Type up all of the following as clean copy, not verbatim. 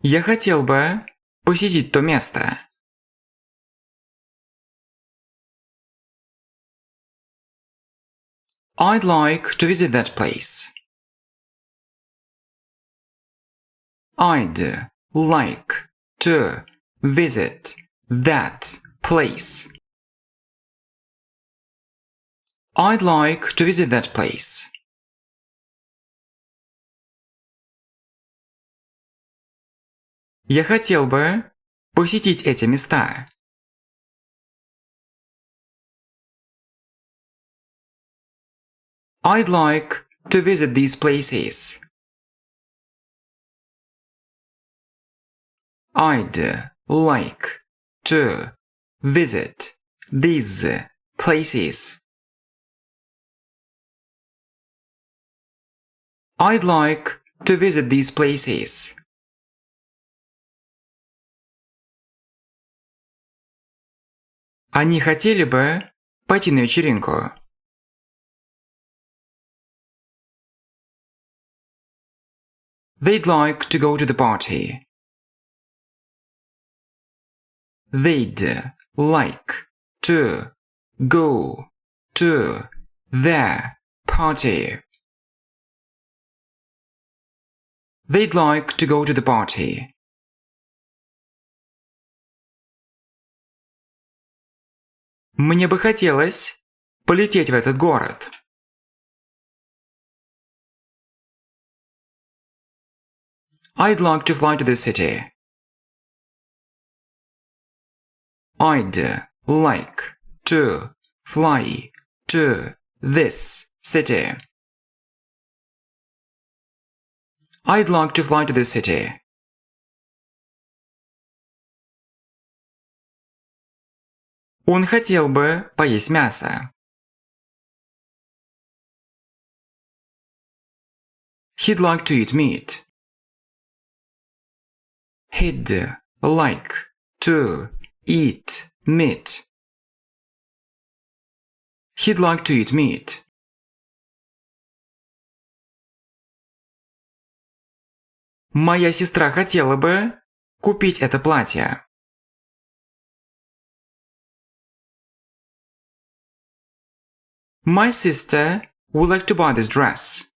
Я хотел бы посетить то место. I'd like to visit that place. I'd like to visit that place. I'd like to visit that place. Я хотел бы посетить эти места. I'd like to visit these places. I'd like to visit these places. I'd like to visit these places. Они хотели бы пойти на вечеринку. They'd like to go to the party. They'd like to go to their party. They'd like to go to the party. Мне бы хотелось полететь в этот город. I'd like to fly to this city. I'd like to fly to this city. I'd like to fly to this city. Он хотел бы поесть мясо. He'd like to eat meat. He'd like to eat meat. He'd like to eat meat. Моя сестра хотела бы купить это платье. My sister would like to buy this dress.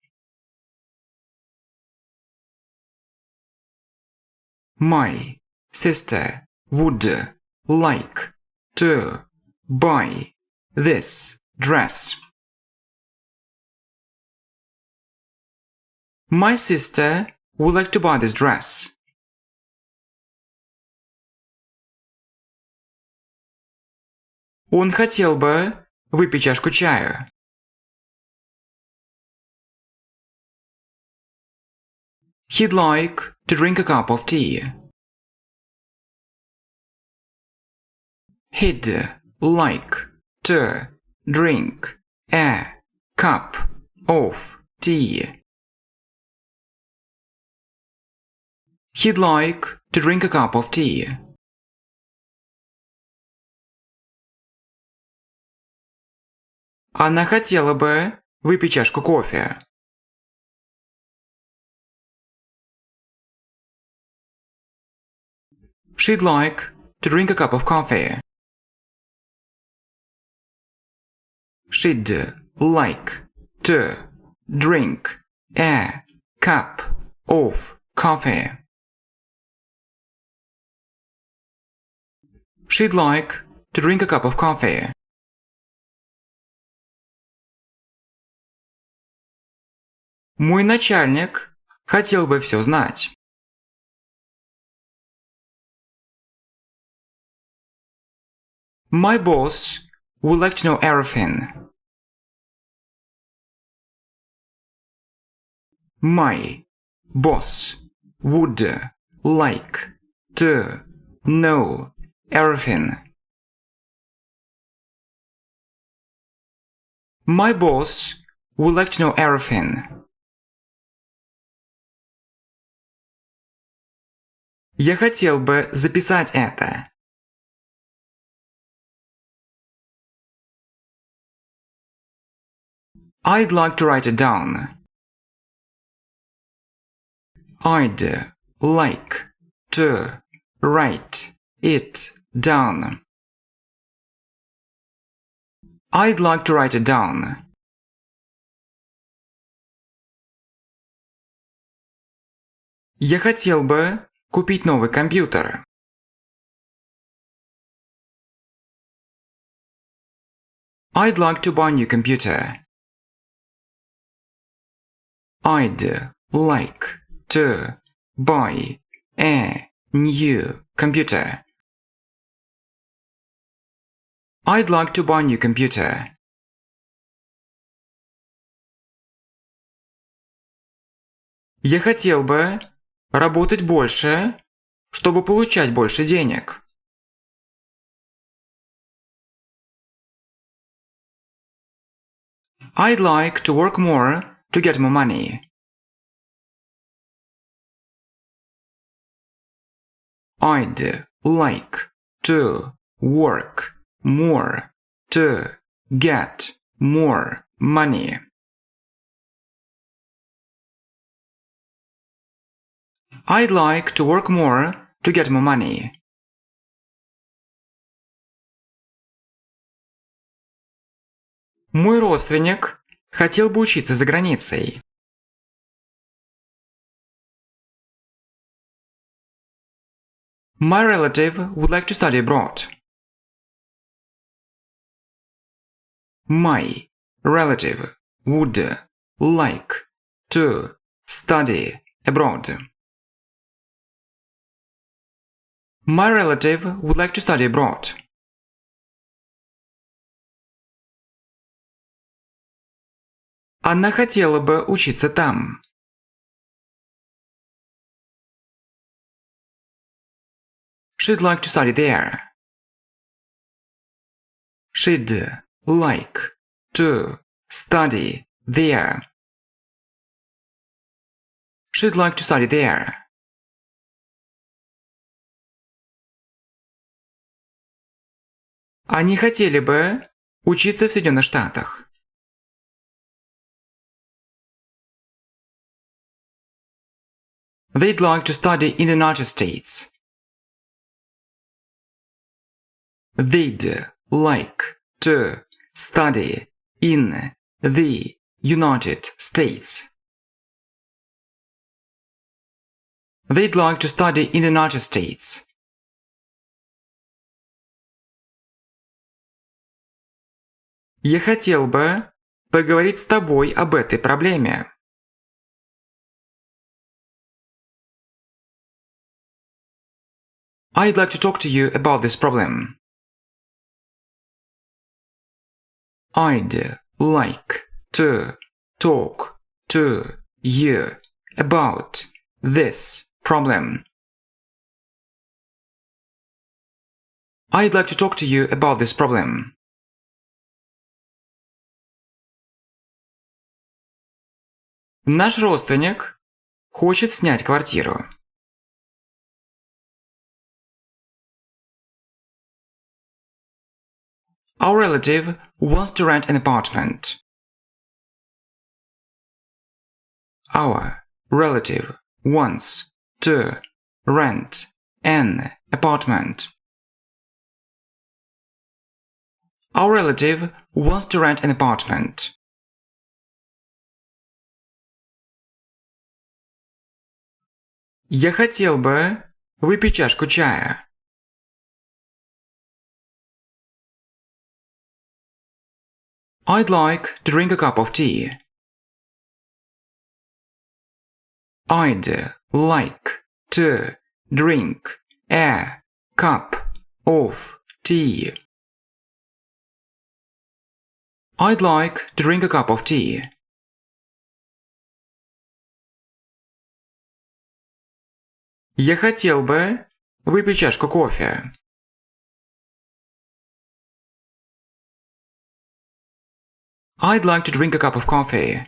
My sister would like to buy this dress. My sister would like to buy this dress. Он хотел бы выпить чашку чая. He'd like to drink a cup of tea. He'd like to drink a cup of tea. He'd like to drink a cup of tea. Она хотела бы выпить чашку кофе. She'd like to drink a cup of coffee. She'd like to drink a cup of coffee. She'd like to drink a cup of coffee. Мой начальник хотел бы все знать. My boss would like to know everything. My boss would like to know everything. My boss would like to know everything. Я хотел бы записать это. I'd like to write it down. I'd like to write it down. I'd like to write it down. Я хотел бы купить новый компьютер. I'd like to buy a new computer. I'd like to buy a new computer. I'd like to buy a new computer. Я хотел бы работать больше, чтобы получать больше денег. I'd like to work more to get more money. I'd like to work more to get more money. I'd like to work more to get more money. Мой родственник хотел бы учиться за границей. My relative would like to study abroad. My relative would like to study abroad. My relative would like to study abroad. Она хотела бы учиться там. She'd like to study there. She'd like to study there. She'd like to study there. Они хотели бы учиться в Соединенных Штатах. They'd like to study in the United States. They'd like to study in the United States. They'd like to study in the United States. Я хотел бы поговорить с тобой об этой проблеме. I'd like to talk to you about this problem. I'd like to talk to you about this problem. I'd like to talk to you about this problem. Наш родственник хочет снять квартиру. Our relative wants to rent an apartment. Our relative wants to rent an apartment. Our relative wants to rent an apartment. Я хотел бы выпить чашку чая. I'd like to drink a cup of tea. I'd like to drink a cup of tea. I'd like to drink a cup of tea. Я хотел бы выпить чашку кофе. I'd like to drink a cup of coffee.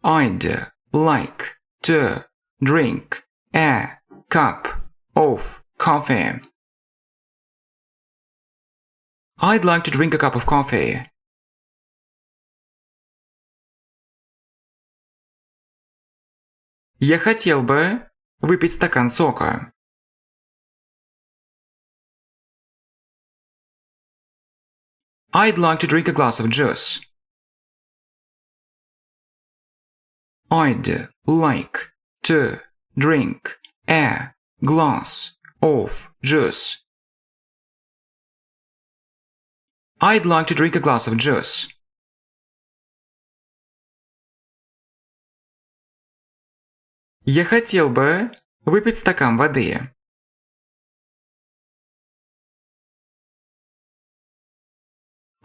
I'd like to drink a cup of coffee. I'd like to drink a cup of coffee. Я хотел бы выпить стакан сока. I'd like to drink a glass of juice. I'd like to drink a glass of juice. I'd like to drink a glass of juice. Я хотел бы выпить стакан воды.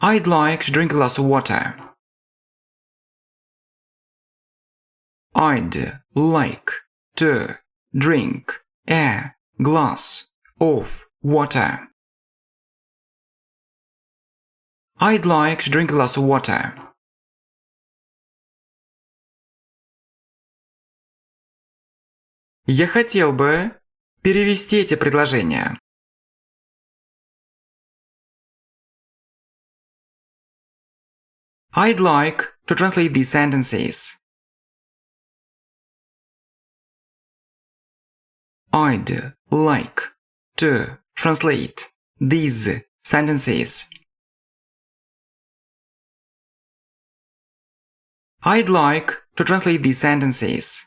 I'd like to drink a glass of water. I'd like to drink a glass of water. I'd like to drink a glass of water. Я хотел бы перевести эти предложения. I'd like to translate these sentences. I'd like to translate these sentences. I'd like to translate these sentences.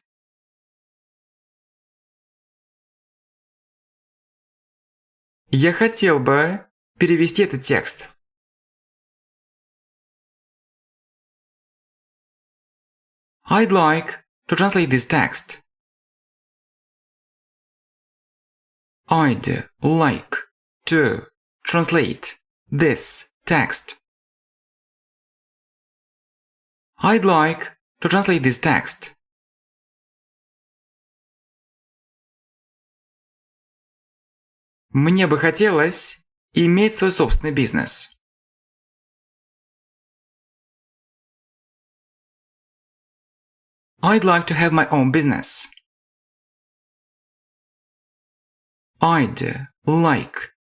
Я хотел бы перевести этот текст. I'd like to translate this text. I'd like to translate this text. I'd like to translate this text. Мне бы хотелось иметь свой собственный бизнес. I'd like to have my own business. I'd like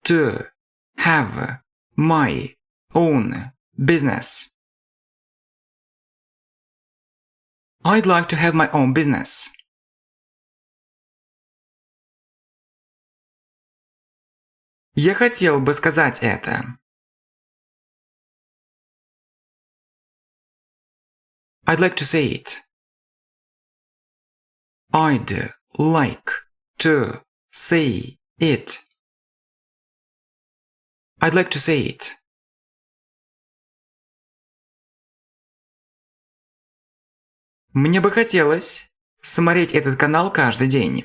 to have my own business. I'd like to have my own business. Я хотел бы сказать это. I'd like to say it. I'd like to say it. I'd like to say it. Мне бы хотелось смотреть этот канал каждый день.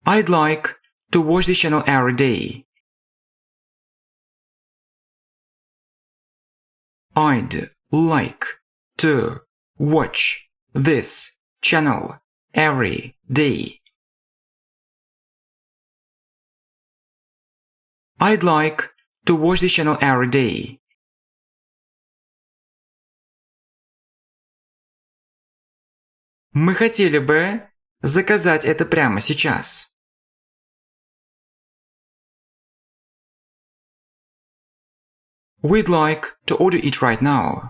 I'd like to watch this channel every day. I'd like to watch this channel every day. I'd like to watch this channel every day. Мы хотели бы заказать это прямо сейчас. We'd like to order it right now.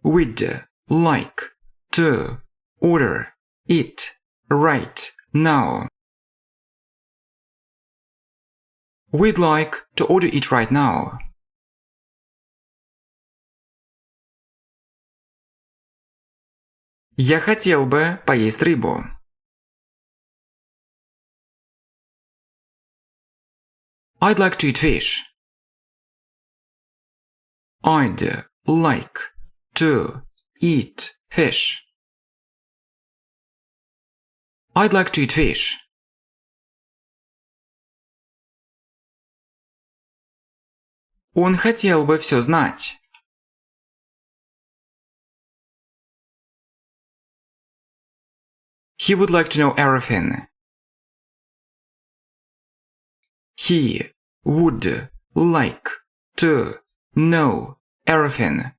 We'd like to order it right now. We'd like to order it right now. Я хотел бы поесть рыбу. I'd like to eat fish. I'd like to eat fish. I'd like to eat fish. Он хотел бы все знать. He would like to know everything. He would like to know everything.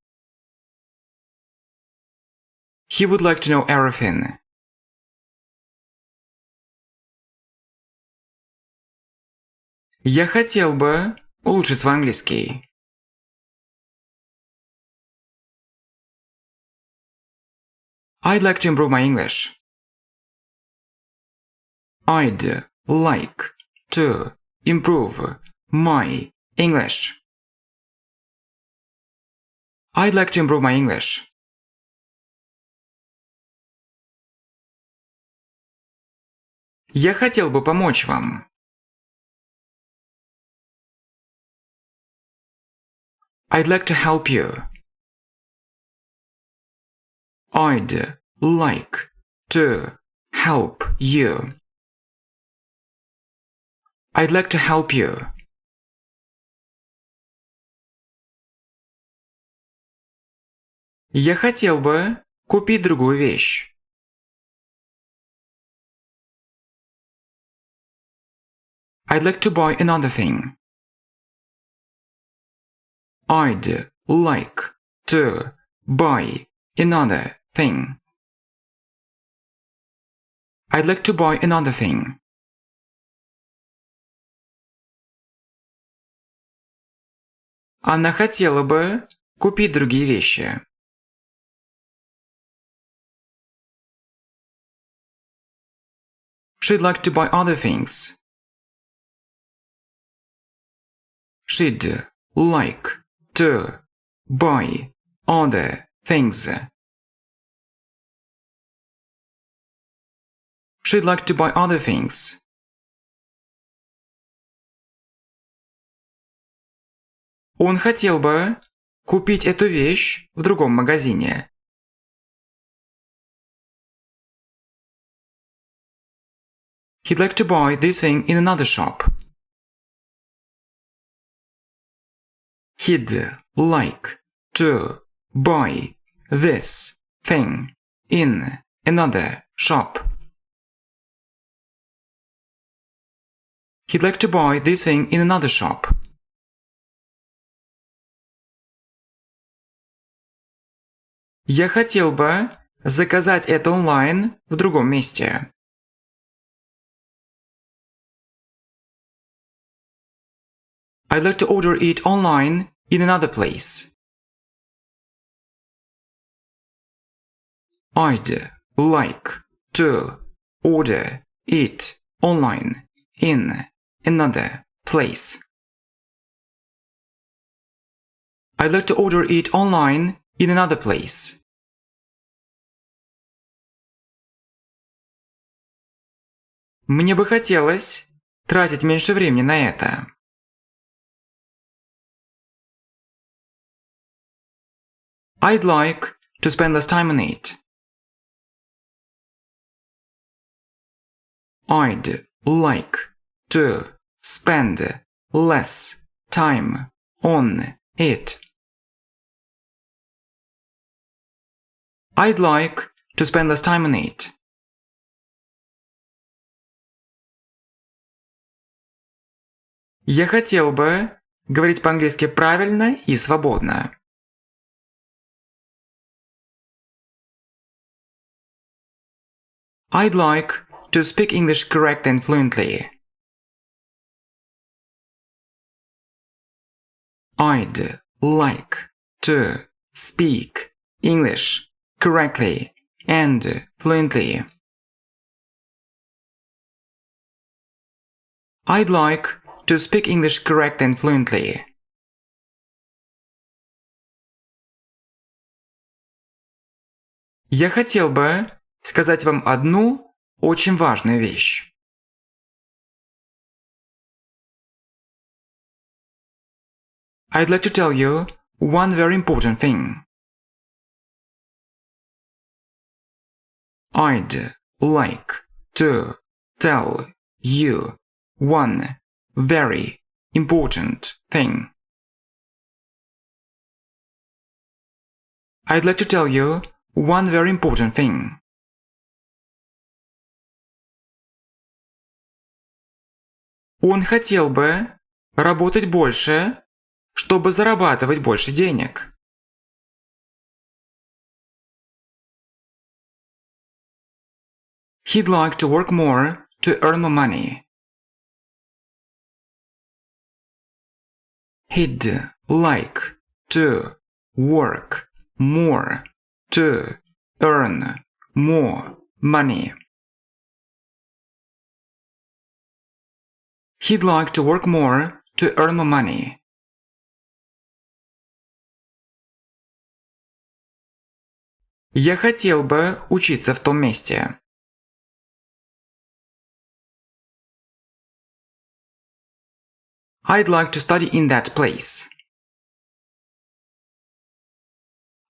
He would like to know everything. Я хотел бы улучшить свой английский. I'd like to improve my English. I'd like to improve my English. I'd like to improve my English. Я хотел бы помочь вам. I'd like to help you. I'd like to help you. I'd like to help you. Я хотел бы купить другую вещь. I'd like to buy another thing. I'd like to buy another thing. I'd like to buy another thing. Она хотела бы купить другие вещи. She'd like to buy other things. She'd like to buy other things. She'd like to buy other things. Он хотел бы купить эту вещь в другом магазине. He'd like to buy this thing in another shop. He'd like to buy this thing in another shop. He'd like to buy this thing in another shop. Я хотел бы заказать это онлайн в другом месте. I'd like to order it online in another place. I'd like to order it online in another place. I'd like to order it online in another place. Мне бы хотелось тратить меньше времени на это. I'd like to spend less time on it. I'd like to spend less time on it. I'd like to spend less time on it. Я хотел бы говорить по-английски правильно и свободно. I'd like to speak English correctly and fluently. I'd like to speak English correctly and fluently. I'd like to speak English correctly and fluently. Я хотел бы сказать вам одну очень важную вещь. I'd like to tell you one very important thing. I'd like to tell you one very important thing. I'd like to tell you one very important thing. Он хотел бы работать больше, чтобы зарабатывать больше денег. He'd like to work more to earn more money. He'd like to work more to earn more money. He'd like to work more to earn more money. Я хотел бы учиться в том месте. I'd like to study in that place.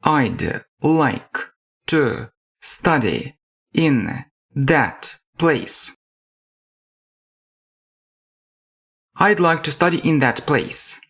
I'd like to study in that place. I'd like to study in that place.